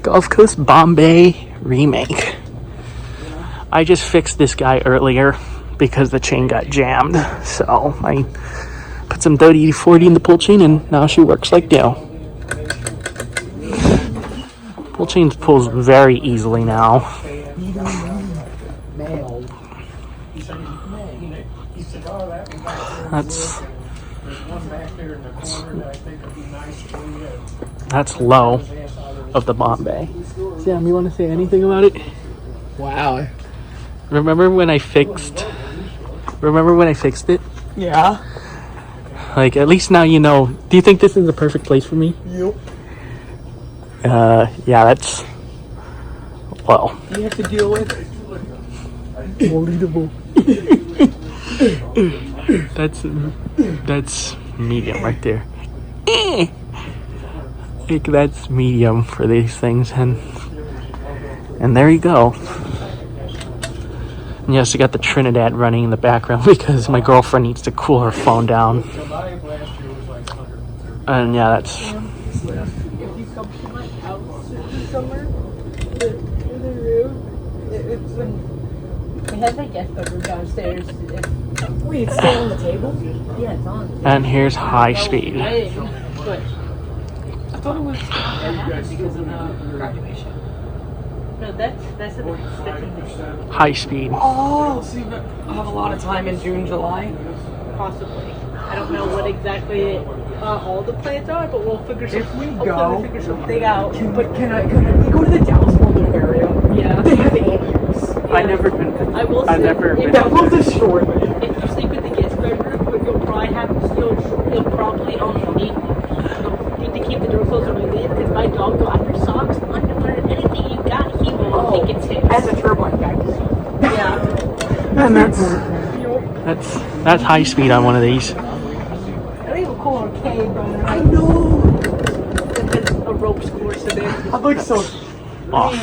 Gulf Coast Bombay remake. I just fixed this guy earlier because the chain got jammed. So I put some 30-40 in the pull chain and now she works like new. Pull chain pulls very easily now. That's low of the Bombay. Sam, you want to say anything about it? Wow. Remember when I fixed it? Yeah. Like, at least now you know. Do you think this is the perfect place for me? Yep. Yeah, that's low. You have to deal with Unbelievable. That's medium right there. Like, that's medium for these things, and there you go. And yes, I got the Trinidad running in the background because my girlfriend needs to cool her phone down. And yeah, that's. if you come to my house somewhere, the room, it's we have a guest bedroom downstairs. Wait, it's still on the table? Yeah, it's on. And here's high speed. I thought it was because of graduation. No, that's a High speed. Oh, so you have a lot of time in June, July? Possibly. I don't know what exactly all the plans are, but we'll figure something. We'll figure something out. Can we go to the Dallas Fort Worth area? Yeah. They have anteaters. I've never been. I will say, I've never been. That was a short man. if you sleep in the guest bedroom, what you'll probably have is you'll probably only need to keep the door closed when you leave, because my dog will, after socks, underwear, anything you got, he will think it's his. As a turbine guy. Yeah. And that's high speed on one of these. I don't even call her cave, but I know. a ropes course in it. I'm like so Off.